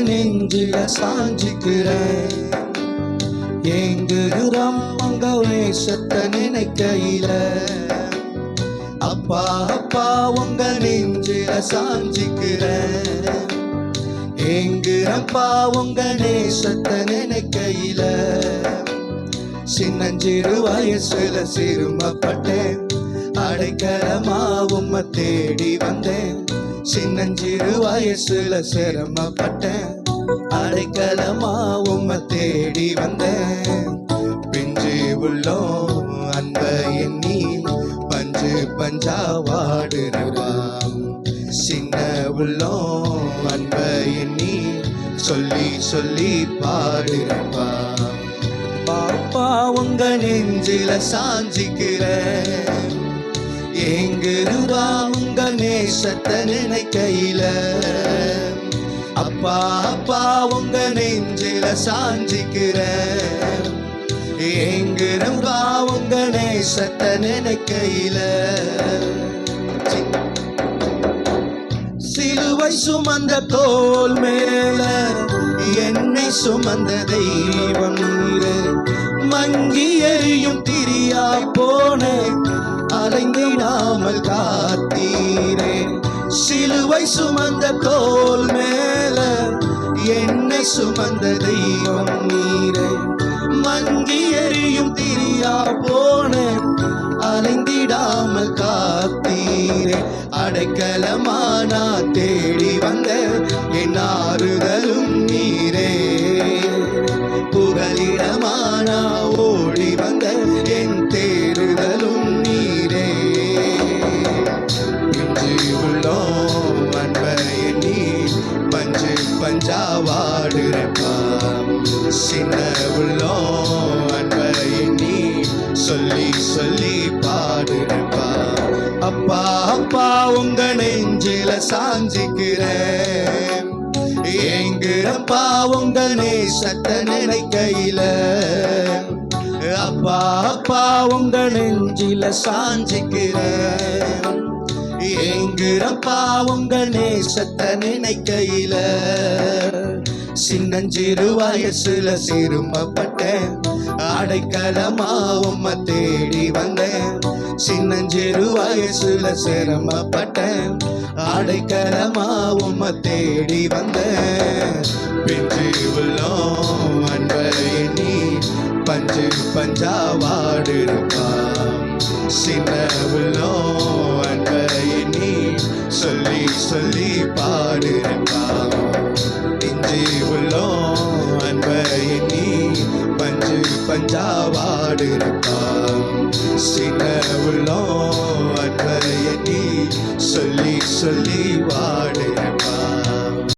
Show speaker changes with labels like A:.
A: நெஞ்சில சாஞ்சிக்கிறேன். ஏங்குகிறோம் உங்க நேசத்தை நினைக்கையில. அப்பா அப்பா உங்க நெஞ்சில சாஞ்சிக்கிறேன். ஏங்குறப்பா உங்க நேசத்தை நினைக்கையில. சின்னஞ்சிறு வயசுல சிறுமப்பட்டேன், அடைக்கலமா உம்மை தேடி வந்தேன். சின்னஞ்சிறு வயசுல சிரமப்பட்டேன், அடைக்கலமா உம்மை தேடி வந்தேன். பிஞ்சு உள்ளோம் அன்ப எண்ணி பஞ்சு பஞ்சா வாடுறவா. சின்ன உள்ளோம் அன்ப எண்ணி சொல்லி சொல்லி பாடுறவா. பாப்பா உங்க நெஞ்சில சாஞ்சிக்கிறேன். ஏங்குறா உங்க நேசத்தை நினைக்கையில. அப்பா அப்பா உங்க நெஞ்சில சாஞ்சிக்கிறேன். ஏங்குறா உங்க நேசத்தை நினைக்கையில. சிலுவை சுமந்த தோல் மேல என்னை சுமந்த தெய்வம் நீரே. மங்கி எரியும் திரியா போன அலைந்திடாமல் காத்தீரே. சிலுவை சுமந்த தோல் மேல என்னை சுமந்த தெய்வம் நீரே. மங்கி எரியும் திரியா போன அலைந்திடாமல் காத்தீரே. அடைக்கலமானா தேடி வந்த என் ஆறுதலும் நீரே. புகலிடமானா ஓடி வந்த என் தேடுதலும் நீரே. இன்று உள்ளோம் அன்பை எண்ணி பஞ்சு பஞ்சா வாடுறப்பா. சின்ன உள்ளோம் அன்பை எண்ணி சொல்லி சொல்லி பாடுறப்பா. அப்பா அப்பா உங்க நெஞ்சில சாஞ்சிக்கிறேன். ஏங்குறப்பா உங்க நேசத்தை நினைக்கையில. அப்பா அப்பா உங்க நெஞ்சில சாஞ்சிக்கிறேன். ஏங்குறப்பா உங்க நேசத்தை நினைக்கையில. சின்னஞ்சிறு வயசுல சிறுமப்பட்டேன், அடைக்கலமா உம்மை தேடி வந்தேன். சின்னஞ்சிறு வயசுல சிரமப்பட்டேன், அடைக்கலமா உம்மை தேடி வந்தேன். பிஞ்சு உள்ளோம் அன்பை எண்ணி பஞ்சு பஞ்சா வாடுறப்பா. சின்ன உள்ளோம் அன்பை எண்ணி சொல்லி சொல்லி பாடுறப்பா. பிஞ்சு உள்ளோம் அன்பை எண்ணி பஞ்சு பஞ்சா வாடுறப்பா. சின்ன உள்ளோம் அன்பை எண்ணி சொல்லி சொல்லி வாடு.